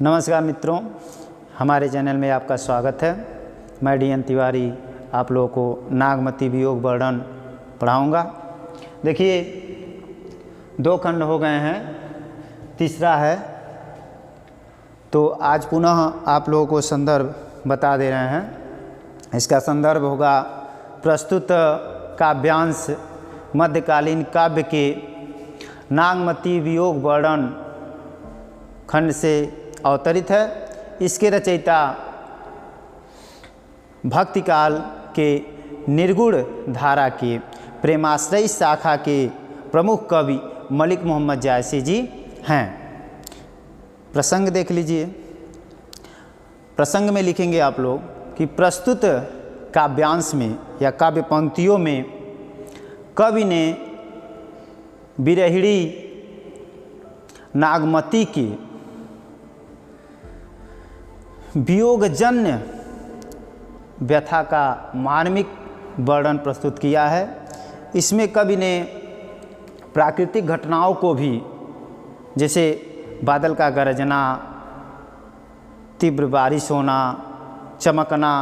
नमस्कार मित्रों, हमारे चैनल में आपका स्वागत है। मैं डी.एन. तिवारी आप लोगों को नागमती वियोग वर्णन पढ़ाऊँगा। देखिए 2 खंड हो गए हैं, तीसरा है। तो आज पुनः आप लोगों को संदर्भ बता दे रहे हैं। इसका संदर्भ होगा प्रस्तुत काव्यांश मध्यकालीन काव्य के नागमती वियोग वर्णन खंड से अवतरित है। इसके रचयिता भक्तिकाल के निर्गुण धारा के प्रेमाश्रयी शाखा के प्रमुख कवि मलिक मोहम्मद जायसी जी हैं। प्रसंग देख लीजिए। प्रसंग में लिखेंगे आप लोग कि प्रस्तुत काव्यांश में या काव्य पंक्तियों में कवि ने विरहिणी नागमती की वियोगजन्य व्यथा का मार्मिक वर्णन प्रस्तुत किया है। इसमें कवि ने प्राकृतिक घटनाओं को भी, जैसे बादल का गरजना, तीव्र बारिश होना, चमकना,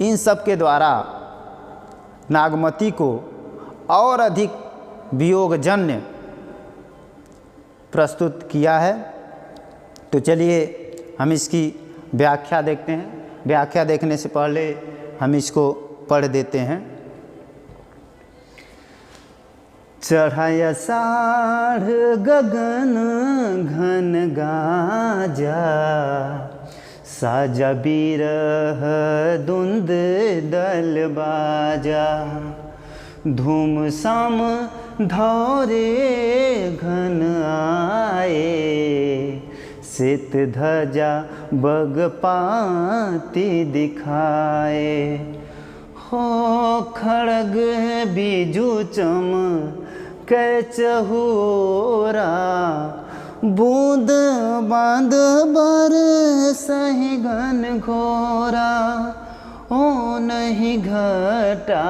इन सब के द्वारा नागमती को और अधिक वियोगजन्य प्रस्तुत किया है। तो चलिए हम इसकी व्याख्या देखते हैं। व्याख्या देखने से पहले हम इसको पढ़ देते हैं। चढ़ाया आषाढ़ गगन घन गाजा, साजा बिरह धुंध दल बाजा, धूम सम धौरे घन आए, सित ध्वजा बग पाती दिखाए, हो खड़ग बीजू चम कै चहुरा, बूंद बांध बर सही घन घोरा, ओ नहीं घटा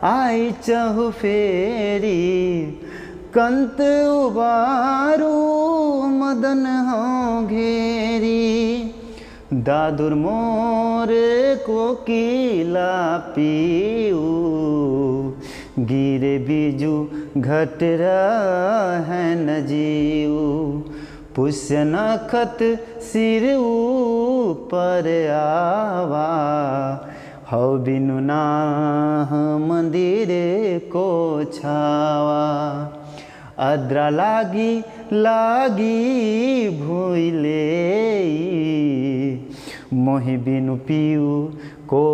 आई चहु फेरी, कंत उबारू मदन हो घेरी, दादुर मोर कोकिला पीऊ, गिरे बीजू घट है न जीऊ, पुष्य नखत सिर ऊपर आवा, हौ बिनु नाह मंदिर को छावा, अद्रा लागी लागी भूले, मोहि बिनु पीऊ को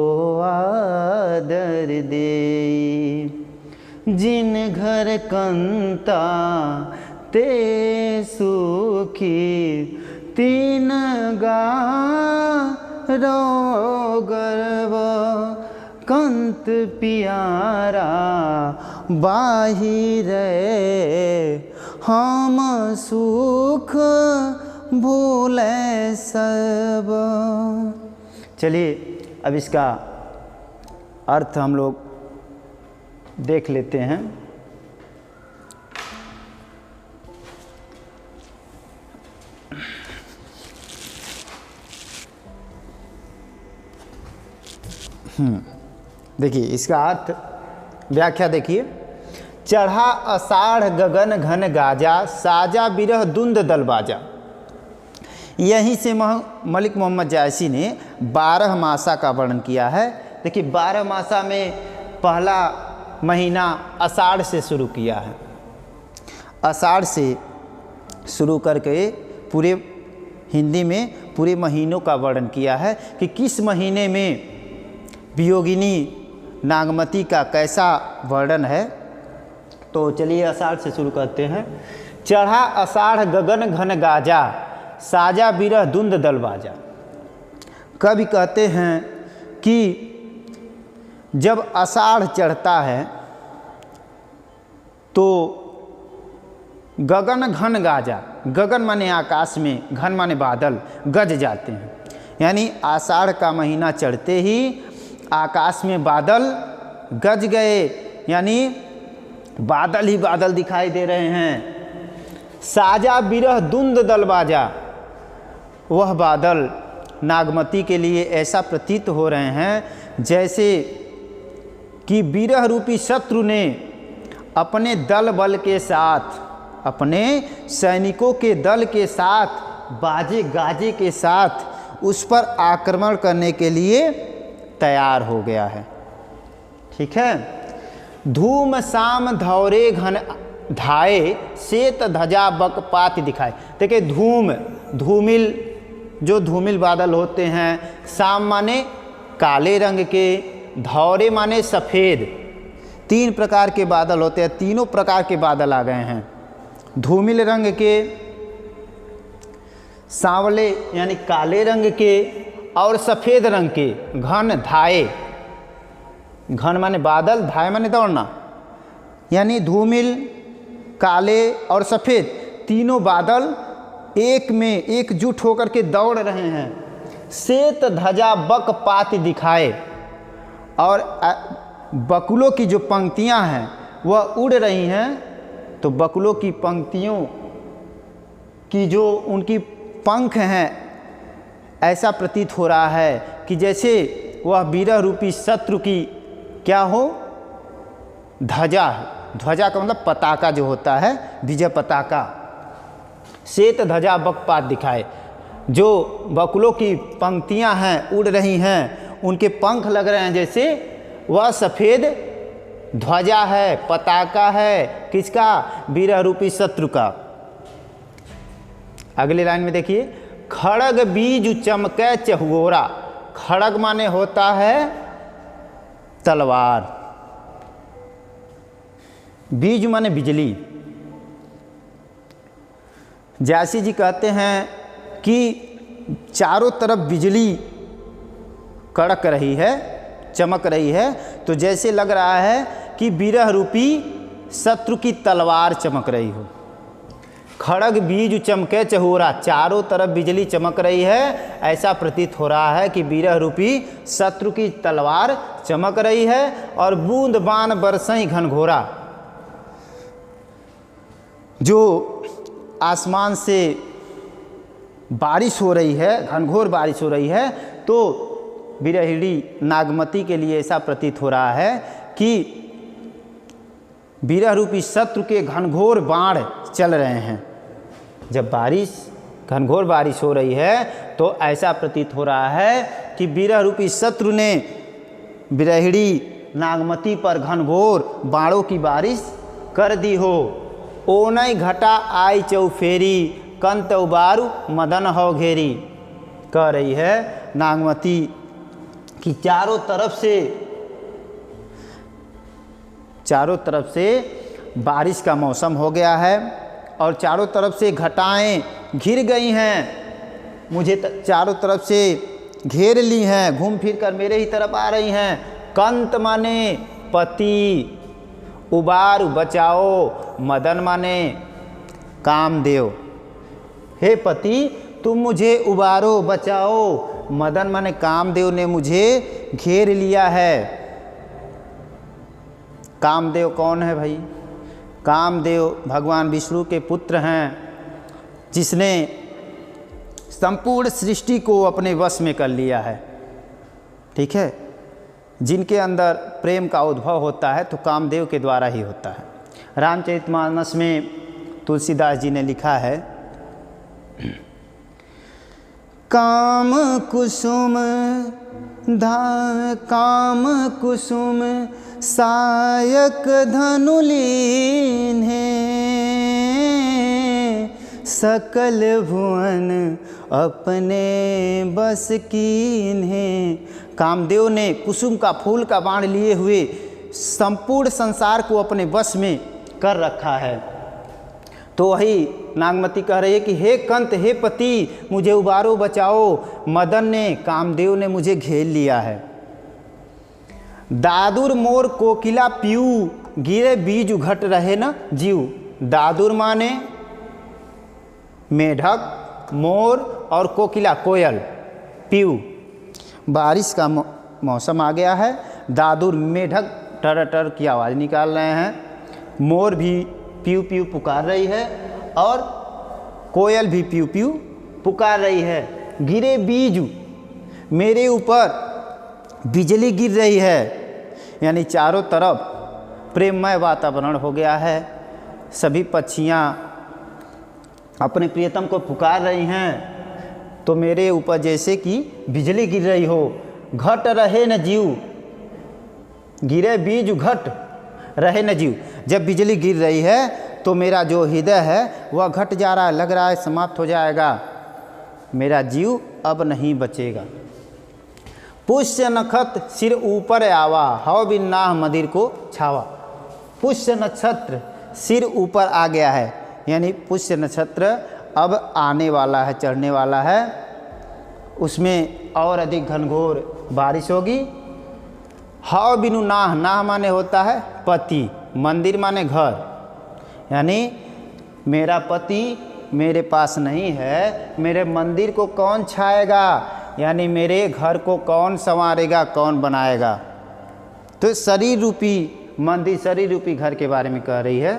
आदर दे, जिन घर कंता ते सुखी, तीन गा रो गर्व, कंत पियारा बाहिरे, हम सुख भूले सब। चलिए अब इसका अर्थ हम लोग देख लेते हैं। देखिए इसका अर्थ, व्याख्या देखिए। चढ़ा आषाढ़ गगन घन गाजा, साजा बिरह धुंध दल बाजा। यहीं से मलिक मोहम्मद जायसी ने 12 मासा का वर्णन किया है। देखिए 12 मासा में पहला महीना आषाढ़ से शुरू किया है। आषाढ़ से शुरू करके पूरे हिंदी में पूरे महीनों का वर्णन किया है कि किस महीने में वियोगिनी नागमती का कैसा वर्णन है। तो चलिए आषाढ़ से शुरू करते हैं। चढ़ा आषाढ़ गगन घन गाजा, साजा बिरह धुंध दल बाजा। कवि कहते हैं कि जब आषाढ़ चढ़ता है तो गगन घन गाजा, गगन माने आकाश में, घन माने बादल, गज जाते हैं। यानी आषाढ़ का महीना चढ़ते ही आकाश में बादल गज गए, यानी बादल ही बादल दिखाई दे रहे हैं। साजा बिरह धुंध दल बाजा, वह बादल नागमती के लिए ऐसा प्रतीत हो रहे हैं जैसे कि विरह रूपी शत्रु ने अपने दल बल के साथ, अपने सैनिकों के दल के साथ, बाजे गाजे के साथ उस पर आक्रमण करने के लिए तैयार हो गया है। ठीक है। धूम शाम धौरे घन धाये, श्वेत ध्वजा बकपात दिखाए। देखिए धूम, धूमिल, जो धूमिल बादल होते हैं, शाम माने काले रंग के, धौरे माने सफ़ेद, 3 प्रकार के बादल होते हैं। तीनों प्रकार के बादल आ गए हैं। धूमिल रंग के, सांवले यानी काले रंग के और सफ़ेद रंग के। घन धाये, घन माने बादल, धाये माने दौड़ना, यानी धूमिल, काले और सफ़ेद तीनों बादल एक में एकजुट होकर के दौड़ रहे हैं। श्वेत ध्वजा बकपात दिखाए, और बकुलों की जो पंक्तियां हैं वह उड़ रही हैं। तो बकुलों की पंक्तियों की जो उनकी पंख हैं, ऐसा प्रतीत हो रहा है कि जैसे वह विरह रूपी शत्रु की क्या हो, ध्वजा है। ध्वजा का मतलब पताका जो होता है, विजय पताका। श्वेत ध्वजा बकपात दिखाए, जो बकुलों की पंक्तियां हैं उड़ रही हैं, उनके पंख लग रहे हैं जैसे वह सफ़ेद ध्वजा है, पताका है। किसका? विरह रूपी शत्रु का। अगली लाइन में देखिए, खड़ग बीज चमकै चहुओरा। खड़ग माने होता है तलवार, बीज माने बिजली। जैसी जी कहते हैं कि चारों तरफ बिजली कड़क रही है, चमक रही है, तो जैसे लग रहा है कि विरह रूपी शत्रु की तलवार चमक रही हो। खड़ग बीज चमके चहुरा, चारों तरफ बिजली चमक रही है, ऐसा प्रतीत हो रहा है कि विरह रूपी शत्रु की तलवार चमक रही है। और बूंद बाण बरसई घनघोरा, जो आसमान से बारिश हो रही है, घनघोर बारिश हो रही है, तो विरहिणी नागमती के लिए ऐसा प्रतीत हो रहा है कि विरह रूपी शत्रु के घनघोर बाण चल रहे हैं। जब बारिश, घनघोर बारिश हो रही है तो ऐसा प्रतीत हो रहा है कि विरह रूपी शत्रु ने विरहिणी नागमती पर घनघोर बाणों की बारिश कर दी हो। ओनई घटा आई चौफेरी, कंत उबारू मदन हो घेरी। कह रही है नागमती कि चारों तरफ से बारिश का मौसम हो गया है और चारों तरफ से घटाएं घिर गई हैं, मुझे चारों तरफ से घेर ली हैं, घूम फिर कर मेरे ही तरफ आ रही हैं। कंत माने पति, उबार बचाओ, मदन माने कामदेव। हे पति तुम मुझे उबारो, बचाओ। मदन माने कामदेव ने मुझे घेर लिया है। कामदेव कौन है भाई? कामदेव भगवान विष्णु के पुत्र हैं, जिसने संपूर्ण सृष्टि को अपने वश में कर लिया है। ठीक है। जिनके अंदर प्रेम का उद्भव होता है तो कामदेव के द्वारा ही होता है। रामचरितमानस में तुलसीदास जी ने लिखा है, काम कुसुम सायक धनुलीन है, सकल भुवन अपने बस कीन है। कामदेव ने कुसुम का फूल का बाण लिए हुए संपूर्ण संसार को अपने वश में कर रखा है। तो वही नागमती कह रही है कि हे कंत, हे पति मुझे उबारो, बचाओ। मदन ने, कामदेव ने मुझे घेर लिया है। दादुर मोर कोकिला पीऊ, गिरे बीज घट रहे न जीव। दादुर माने मेढक, मोर और कोकिला कोयल, पीऊ। बारिश का मौसम आ गया है। दादुर मेढक टर टर की आवाज़ निकाल रहे हैं, मोर भी पीऊ पीऊ पुकार रही है और कोयल भी पीऊ पीऊ पुकार रही है। गिरे बीज, मेरे ऊपर बिजली गिर रही है, यानी चारों तरफ प्रेममय वातावरण हो गया है। सभी पक्षियाँ अपने प्रियतम को पुकार रही हैं, तो मेरे ऊपर जैसे कि बिजली गिर रही हो। घट रहे न जीव, गिरे बीज घट रहे न जीव। जब बिजली गिर रही है तो मेरा जो हृदय है वह घट जा रहा है, लग रहा है समाप्त हो जाएगा, मेरा जीव अब नहीं बचेगा। पुष्य नक्षत्र सिर ऊपर आवा, हव बिन नाह मदिर को छावा। पुष्य नक्षत्र सिर ऊपर आ गया है, यानी पुष्य नक्षत्र अब आने वाला है, चढ़ने वाला है। उसमें और अधिक घनघोर बारिश होगी। हव बिनु नाह, नाह माने होता है पति, मंदिर माने घर, यानी मेरा पति मेरे पास नहीं है, मेरे मंदिर को कौन छाएगा, यानी मेरे घर को कौन संवारेगा, कौन बनाएगा। तो शरीर रूपी मंदिर, शरीर रूपी घर के बारे में कह रही है।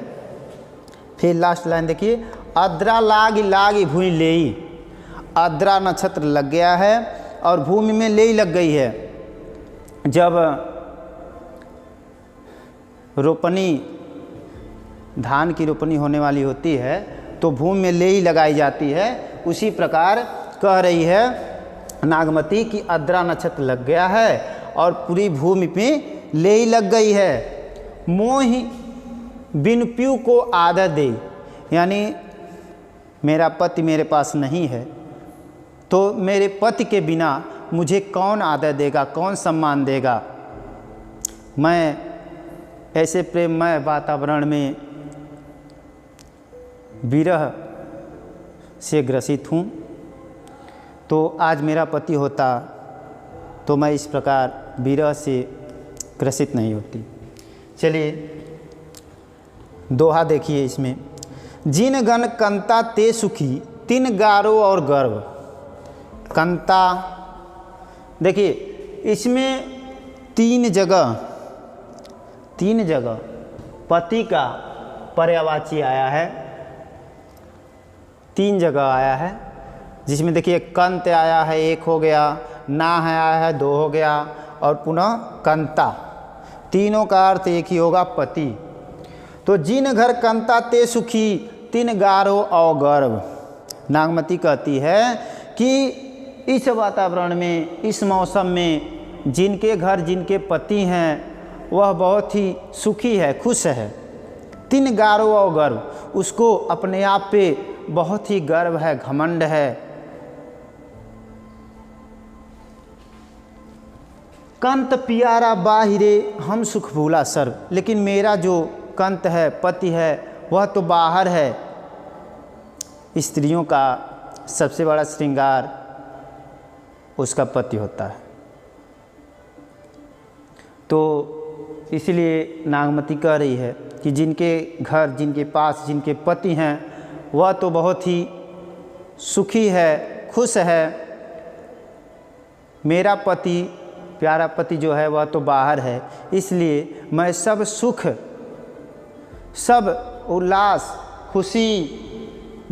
फिर लास्ट लाइन देखिए, अद्रा लागी लागी भूमि लेई। अद्रा नक्षत्र लग गया है और भूमि में लेई लग गई है। जब रोपनी, धान की रोपनी होने वाली होती है तो भूमि में लेई लगाई जाती है। उसी प्रकार कह रही है नागमती कि अद्रा नक्षत्र लग गया है और पूरी भूमि पे लेई लग गई है। मोहि बिन प्यू को आदर दे, यानी मेरा पति मेरे पास नहीं है, तो मेरे पति के बिना मुझे कौन आदर देगा, कौन सम्मान देगा। मैं ऐसे प्रेममय वातावरण में विरह से ग्रसित हूँ। तो आज मेरा पति होता तो मैं इस प्रकार विरह से ग्रसित नहीं होती। चलिए दोहा देखिए इसमें, जिन गण कंता ते सुखी, तिन गारो और गर्व। कंता, देखिए इसमें तीन जगह पति का पर्यायवाची आया है, तीन जगह आया है, जिसमें देखिए कंत आया है, एक हो गया, नाह आया है, दो हो गया, और पुनः कंता। तीनों का अर्थ एक ही होगा, पति। तो जिन घर कंता ते सुखी, तिन गारो और गर्व। नागमती कहती है कि इस वातावरण में, इस मौसम में जिनके घर जिनके पति हैं वह बहुत ही सुखी है, खुश है। तिन गारो और गर्व, उसको अपने आप पे बहुत ही गर्व है, घमंड है। कंत पियारा बाहिरे, हम सुख भूला सर्व। लेकिन मेरा जो कंत है, पति है, वह तो बाहर है। स्त्रियों का सबसे बड़ा श्रृंगार उसका पति होता है। तो इसलिए नागमती कह रही है कि जिनके घर, जिनके पास, जिनके पति हैं वह तो बहुत ही सुखी है, खुश है। मेरा पति, प्यारा पति जो है वह तो बाहर है, इसलिए मैं सब सुख, सब उल्लास, खुशी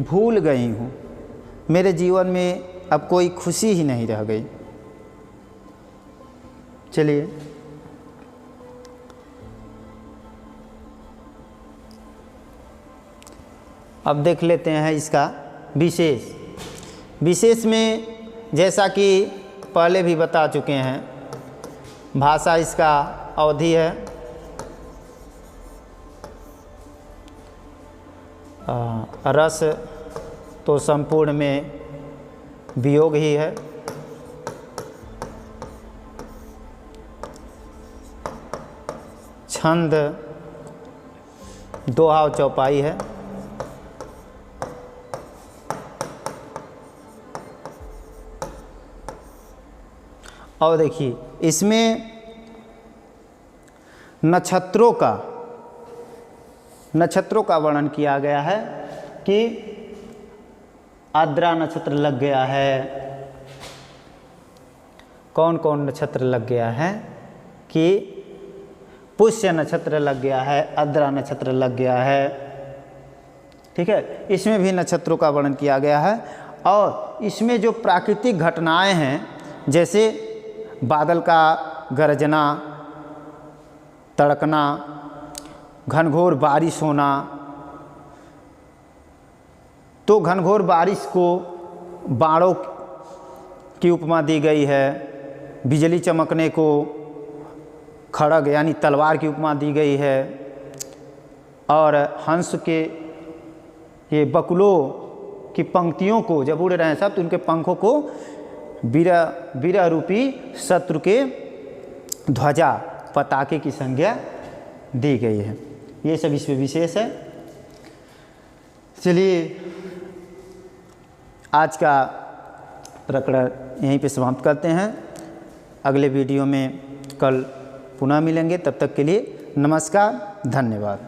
भूल गई हूँ। मेरे जीवन में अब कोई खुशी ही नहीं रह गई। चलिए अब देख लेते हैं इसका विशेष। विशेष में जैसा कि पहले भी बता चुके हैं, भाषा इसका अवधि है, रस तो संपूर्ण में वियोग ही है। छंद दोहा और चौपाई है। और देखिए इसमें नक्षत्रों का वर्णन किया गया है कि आद्रा नक्षत्र लग गया है। कौन कौन नक्षत्र लग गया है कि पुष्य नक्षत्र लग गया है, आद्रा नक्षत्र लग गया है। ठीक है, इसमें भी नक्षत्रों का वर्णन किया गया है। और इसमें जो प्राकृतिक घटनाएं हैं जैसे बादल का गरजना, तड़कना, घनघोर बारिश होना, तो घनघोर बारिश को बाणों की उपमा दी गई है, बिजली चमकने को खड़ग यानी तलवार की उपमा दी गई है, और हंस के ये बकुलों की पंक्तियों को जब उड़ रहे हैं सब तो उनके पंखों को वीरा रूपी शत्रु के ध्वजा पताके की संज्ञा दी गई है। ये सब इसमें विशेष है। चलिए आज का प्रकरण यहीं पे समाप्त करते हैं। अगले वीडियो में कल पुनः मिलेंगे। तब तक के लिए नमस्कार, धन्यवाद।